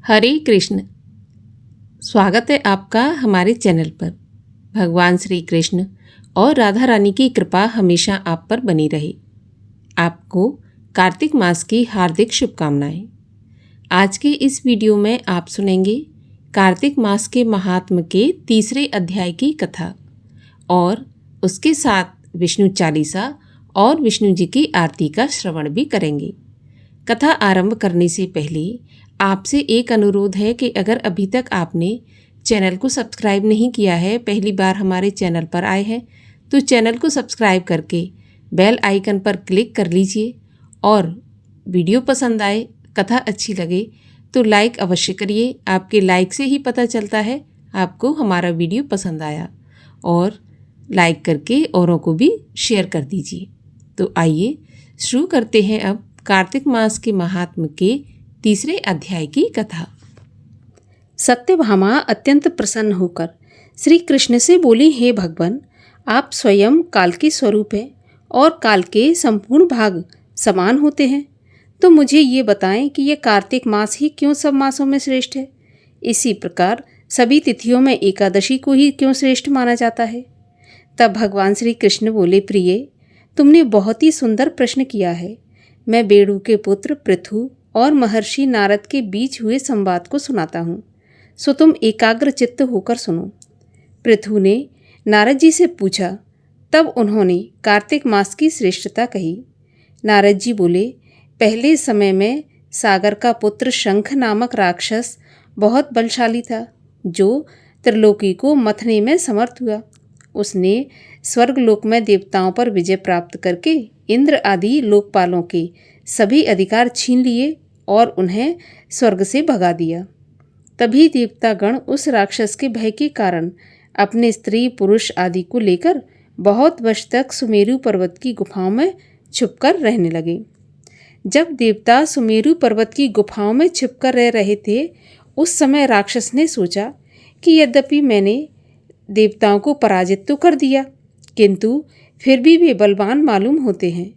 हरे कृष्ण। स्वागत है आपका हमारे चैनल पर। भगवान श्री कृष्ण और राधा रानी की कृपा हमेशा आप पर बनी रहे। आपको कार्तिक मास की हार्दिक शुभकामनाएं। आज के इस वीडियो में आप सुनेंगे कार्तिक मास के महात्म के तीसरे अध्याय की कथा और उसके साथ विष्णु चालीसा और विष्णु जी की आरती का श्रवण भी करेंगे। कथा आरंभ करने से पहले आपसे एक अनुरोध है कि अगर अभी तक आपने चैनल को सब्सक्राइब नहीं किया है, पहली बार हमारे चैनल पर आए हैं, तो चैनल को सब्सक्राइब करके बेल आइकन पर क्लिक कर लीजिए और वीडियो पसंद आए, कथा अच्छी लगे तो लाइक अवश्य करिए। आपके लाइक से ही पता चलता है आपको हमारा वीडियो पसंद आया, और लाइक करके औरों को भी शेयर कर दीजिए। तो आइए शुरू करते हैं अब कार्तिक मास के महात्म के तीसरे अध्याय की कथा। सत्यभामा अत्यंत प्रसन्न होकर श्री कृष्ण से बोली, हे भगवान, आप स्वयं काल के स्वरूप हैं और काल के संपूर्ण भाग समान होते हैं, तो मुझे ये बताएं कि ये कार्तिक मास ही क्यों सब मासों में श्रेष्ठ है। इसी प्रकार सभी तिथियों में एकादशी को ही क्यों श्रेष्ठ माना जाता है। तब भगवान श्री कृष्ण बोले, प्रिय, तुमने बहुत ही सुंदर प्रश्न किया है। मैं बेड़ू के पुत्र पृथु और महर्षि नारद के बीच हुए संवाद को सुनाता हूँ, सो तुम एकाग्र चित्त होकर सुनो। पृथु ने नारद जी से पूछा, तब उन्होंने कार्तिक मास की श्रेष्ठता कही। नारद जी बोले, पहले समय में सागर का पुत्र शंख नामक राक्षस बहुत बलशाली था, जो त्रिलोकी को मथने में समर्थ हुआ। उसने स्वर्गलोक में देवताओं पर विजय प्राप्त करके इंद्र आदि लोकपालों के सभी अधिकार छीन लिए और उन्हें स्वर्ग से भगा दिया। तभी देवतागण उस राक्षस के भय के कारण अपने स्त्री पुरुष आदि को लेकर बहुत वर्ष तक सुमेरु पर्वत की गुफाओं में छुपकर रहने लगे। जब देवता सुमेरु पर्वत की गुफाओं में छिपकर रह रहे थे, उस समय राक्षस ने सोचा कि यद्यपि मैंने देवताओं को पराजित तो कर दिया, किंतु फिर भी वे बलवान मालूम होते हैं।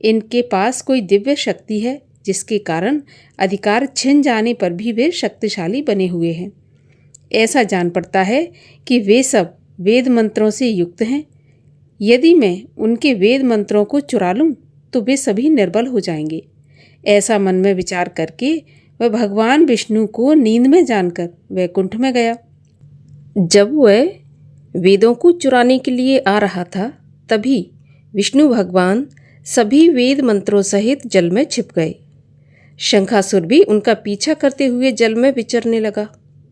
इनके पास कोई दिव्य शक्ति है जिसके कारण अधिकार छिन जाने पर भी वे शक्तिशाली बने हुए हैं। ऐसा जान पड़ता है कि वे सब वेद मंत्रों से युक्त हैं। यदि मैं उनके वेद मंत्रों को चुरा लूं तो वे सभी निर्बल हो जाएंगे। ऐसा मन में विचार करके वह भगवान विष्णु को नींद में जानकर वैकुंठ में गया। जब वह वेदों को चुराने के लिए आ रहा था, तभी विष्णु भगवान सभी वेद मंत्रों सहित जल में छिप गए। शंखासुर भी उनका पीछा करते हुए जल में विचरने लगा,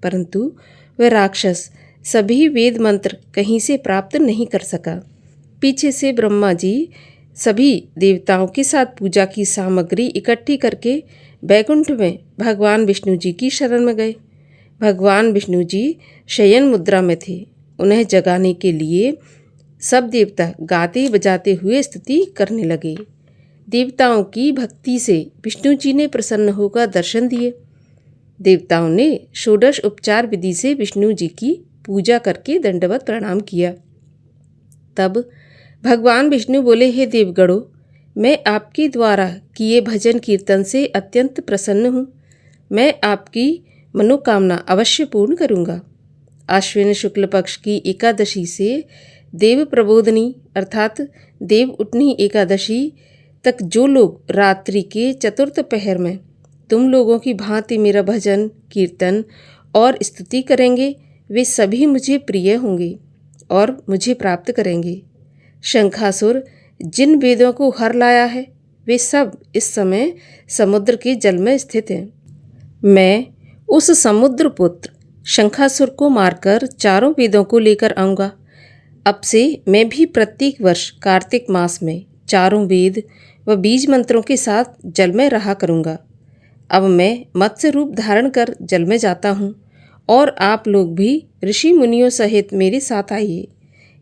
परंतु वह राक्षस सभी वेद मंत्र कहीं से प्राप्त नहीं कर सका। पीछे से ब्रह्मा जी सभी देवताओं के साथ पूजा की सामग्री इकट्ठी करके बैकुंठ में भगवान विष्णु जी की शरण में गए। भगवान विष्णु जी शयन मुद्रा में थे। उन्हें जगाने के लिए सब देवता गाते बजाते हुए स्तुति करने लगे। देवताओं की भक्ति से विष्णु जी ने प्रसन्न होकर दर्शन दिए। देवताओं ने षोडश उपचार विधि से विष्णु जी की पूजा करके दंडवत प्रणाम किया। तब भगवान विष्णु बोले, हे देवगणों, मैं आपके द्वारा किए भजन कीर्तन से अत्यंत प्रसन्न हूँ। मैं आपकी मनोकामना अवश्य पूर्ण करूँगा। आश्विन शुक्ल पक्ष की एकादशी से देव प्रबोधनी अर्थात देव उठनी एकादशी तक जो लोग रात्रि के चतुर्थ पहर में तुम लोगों की भांति मेरा भजन कीर्तन और स्तुति करेंगे, वे सभी मुझे प्रिय होंगे और मुझे प्राप्त करेंगे। शंखासुर जिन वेदों को हर लाया है, वे सब इस समय समुद्र के जल में स्थित हैं। मैं उस समुद्र पुत्र शंखासुर को मारकर चारों वेदों को लेकर आऊँगा। अब से मैं भी प्रत्येक वर्ष कार्तिक मास में चारों वेद व बीज मंत्रों के साथ जल में रहा करूँगा। अब मैं मत्स्य रूप धारण कर जल में जाता हूँ और आप लोग भी ऋषि मुनियों सहित मेरे साथ आइए।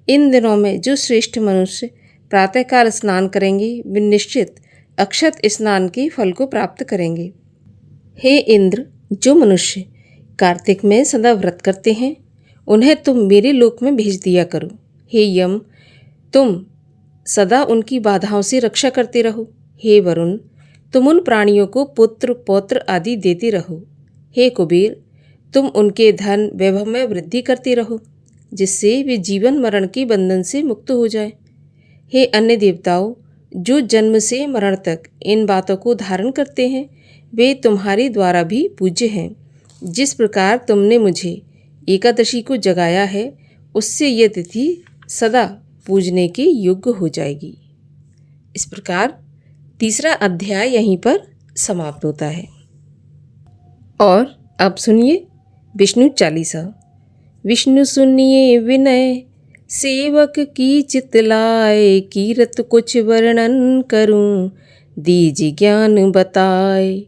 इन दिनों में जो श्रेष्ठ मनुष्य प्रातःकाल स्नान करेंगे, वे निश्चित अक्षत स्नान के फल को प्राप्त करेंगे। हे इंद्र, जो मनुष्य कार्तिक में सदा व्रत करते हैं, उन्हें तुम मेरे लोक में भेज दिया करो। हे यम, तुम सदा उनकी बाधाओं से रक्षा करते रहो। हे वरुण, तुम उन प्राणियों को पुत्र पौत्र आदि देते रहो। हे कुबेर, तुम उनके धन वैभव में वृद्धि करते रहो, जिससे वे जीवन मरण के बंधन से मुक्त हो जाए। हे अन्य देवताओं, जो जन्म से मरण तक इन बातों को धारण करते हैं, वे तुम्हारे द्वारा भी पूज्य हैं। जिस प्रकार तुमने मुझे एकादशी को जगाया है, उससे यह तिथि सदा पूजने के योग्य हो जाएगी। इस प्रकार तीसरा अध्याय यहीं पर समाप्त होता है। और अब सुनिए विष्णु चालीसा। विष्णु सुनिए विनय, सेवक की चितलाए, कीरत कुछ वर्णन करूं, दीज ज्ञान बताए।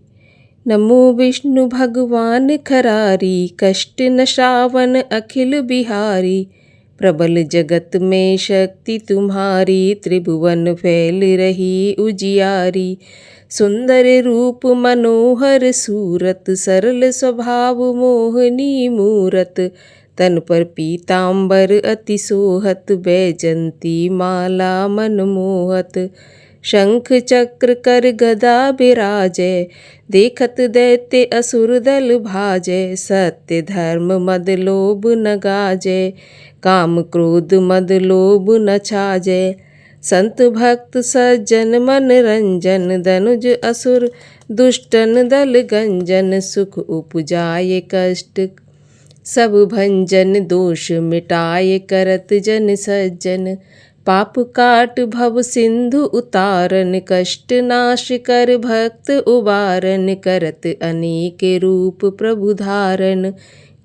नमो विष्णु भगवान खरारी, कष्ट नशावन अखिल बिहारी। प्रबल जगत में शक्ति तुम्हारी, त्रिभुवन फैल रही उजियारी। सुंदर रूप मनोहर सूरत, सरल स्वभाव मोहनी मूरत। तन पर पीतांबर अति सोहत, बैजंती माला मनमोहत। शंख चक्र कर गदा बिराजै, देखत दैत्य असुर दल भाजै। सत्य धर्म मद लोभ न गाजै, काम क्रोध मद लोभ न छाजै। संत भक्त सज्जन मन रंजन, दनुज असुर दुष्टन दल गंजन। सुख उपजाए कष्ट सब भंजन, दोष मिटाए करत जन सज्जन। पाप काट भव सिंधु उतारन, कष्ट नाश कर भक्त उबारन। करत अनेक रूप प्रभु धारन,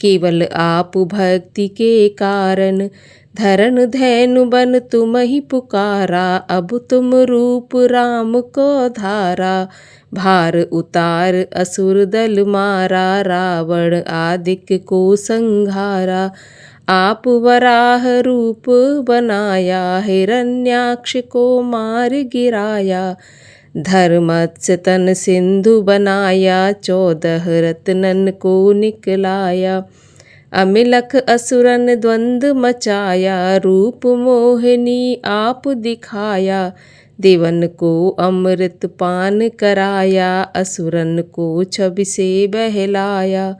केवल आप भक्ति के कारण। धरन धैनु बन तुम ही पुकारा, अब तुम रूप राम को धारा। भार उतार असुर दल मारा, रावण आदिक को संघारा। आप वराह रूप बनाया, हिरण्याक्ष को मार गिराया। धर्मत्स्य तन सिंधु बनाया, 14 रत्नन को निकलाया। अमिलख असुरन द्वंद मचाया, रूप मोहिनी आप दिखाया। देवन को अमृत पान कराया, असुरन को छवि से बहलाया।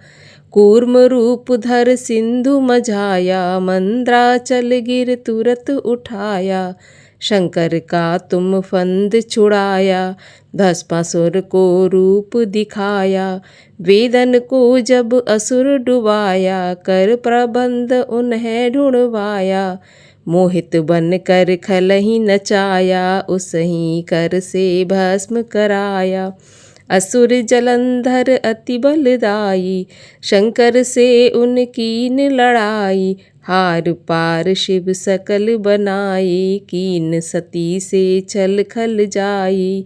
कूर्म रूप धर सिंधु मझाया, मंद्राचल गिर तुरत उठाया। शंकर का तुम फंद छुड़ाया, भस्मासुर को रूप दिखाया। वेदन को जब असुर डुबाया, कर प्रबंध उन्हें ढूंढवाया। मोहित बन कर खलहि नचाया, उसही कर से भस्म कराया। असुर जलंधर अति बलदाई, शंकर से उनकीन लड़ाई। हार पार शिव सकल बनाई, कीन सती से छल खल जाई।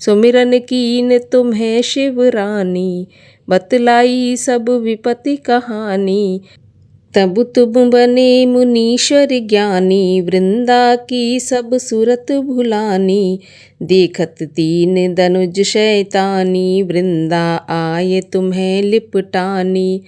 सुमिरन कीन तुम्हें शिव रानी, बतलाई सब विपत्ति कहानी। तब तुम बने मुनीश्वर ज्ञानी, वृंदा की सब सूरत भुलानी। देखत दीन दनुज शैतानी, वृंदा आए तुम्हें लिपटानी।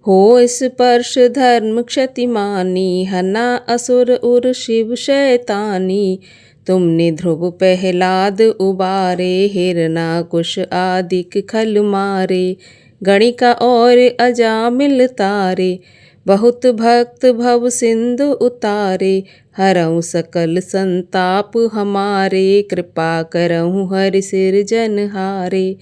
हो स्पर्श धर्म क्षतिमानी, हना असुर उर शिव शैतानी। तुमने ध्रुव प्रहलाद उबारे, हिरणाकुश आदिक खल मारे। गणिका और अजामिल तारे, बहुत भक्त भव सिंधु उतारे। हरऊँ सकल संताप हमारे, कृपा करऊँ हरि सिरजनहारे।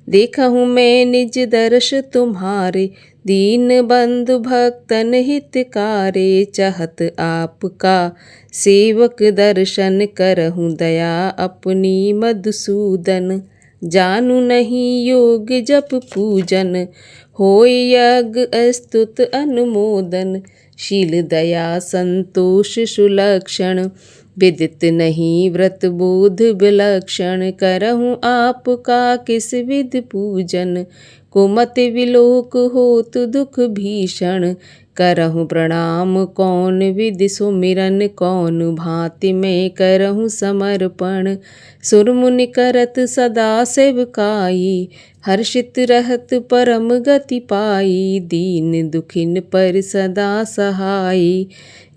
देखहूँ मैं निज दर्श तुम्हारे, दीन बंधु भक्तन हितकारे। चाहत आपका सेवक दर्शन, करहूँ दया अपनी मधुसूदन। जानू नहीं योग जप पूजन, होय यज्ञ स्तुत अनुमोदन। शील दया संतोष सुलक्षण, विदित नहीं व्रत बोध विलक्षण। करहूँ आपका किस विधि पूजन, कुमत विलोक होत दुख भीषण। करहूँ प्रणाम कौन विधि सुमिरन, कौन भांति में करहूँ समर्पण। सुरमुनि करत सदा सेवकाई, हर्षित रहत परम गति पाई। दीन दुखिन पर सदा सहाई,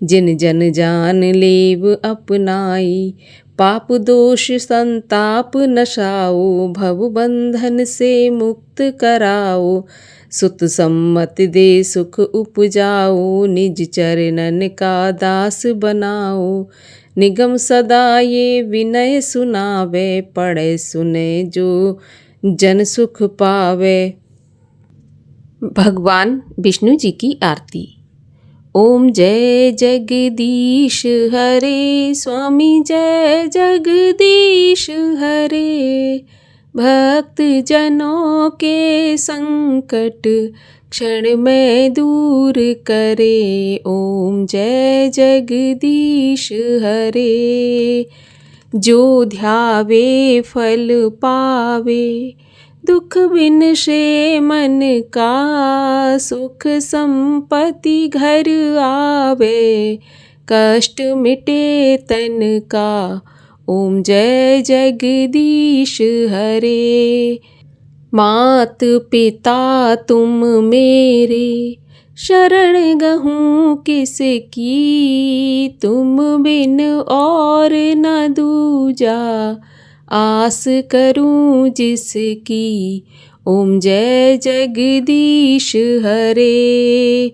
जिन जन जान लेव अपनाई। पाप दोष संताप नशाओ, भव बंधन से मुक्त कराओ। सुत सम्मत दे सुख उपजाओ, निज चरणन का दास बनाओ। निगम सदा ये विनय सुनावे, पढ़े सुने जो जन सुख पावे। भगवान विष्णु जी की आरती। ओम जय जगदीश हरे, स्वामी जय जगदीश हरे। भक्त जनों के संकट क्षण में दूर करे, ओम जय जगदीश हरे। जो ध्यावे फल पावे, दुख बिन से मन का, सुख संपत्ति घर आवे, कष्ट मिटे तन का, ओम जय जगदीश हरे। मात पिता तुम मेरे, शरण गहूँ किसकी, तुम बिन और न दूजा, आस करूं जिसकी, ओम जय जगदीश हरे।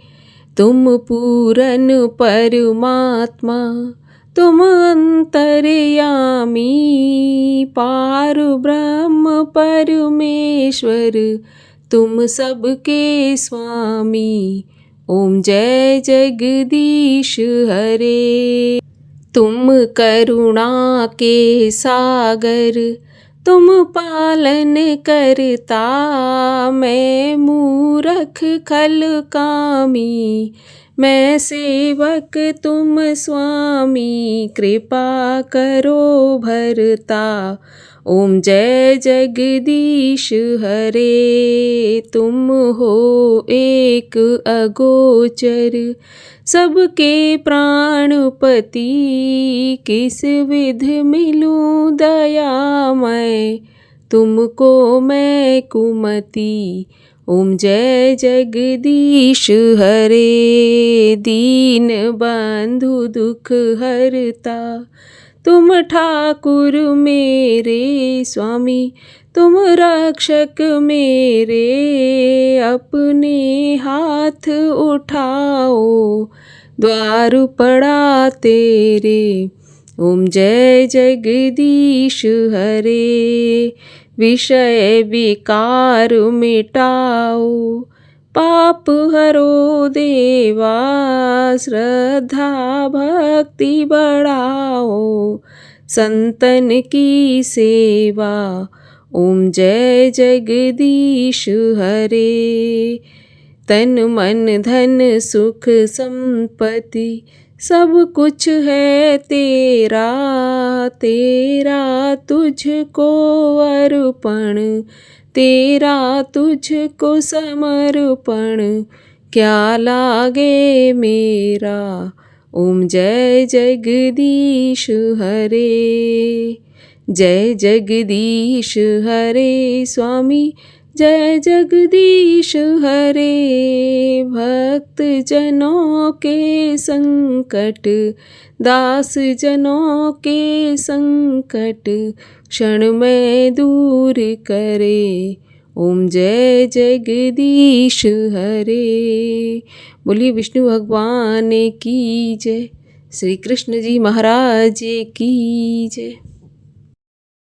तुम पूरन परमात्मा, तुम अंतर्यामी, पार ब्रह्म परमेश्वर, तुम सबके स्वामी, ओम जय जगदीश हरे। तुम करुणा के सागर, तुम पालन करता, मैं मूरख खल कामी, मैं सेवक तुम स्वामी, कृपा करो भरता, ओम जय जगदीश हरे। तुम हो एक अगोचर, सबके प्राणपति, किस विध मिलूं दयामय, तुमको मैं कुमति, ओम जय जगदीश हरे। दीन बंधु दुख हरता, तुम ठाकुर मेरे स्वामी, तुम रक्षक मेरे, अपने हाथ उठाओ, द्वार पड़ा तेरे, ओम जय जगदीश हरे। विषय विकार मिटाओ, पाप हरो देवा, श्रद्धा भक्ति बढ़ाओ, संतन की सेवा, ओम जय जगदीश हरे। तन मन धन सुख संपत्ति, सब कुछ है तेरा, तेरा तुझको अर्पण, तेरा तुझको समर्पण, क्या लागे मेरा, ओम जय जगदीश हरे। जय जगदीश हरे स्वामी, जय जगदीश हरे। भक्त जनों के संकट, दास जनों के संकट, क्षण में दूर करे, ओम जय जगदीश हरे। बोलिए विष्णु भगवान की जय, श्री कृष्ण जी महाराज की जय।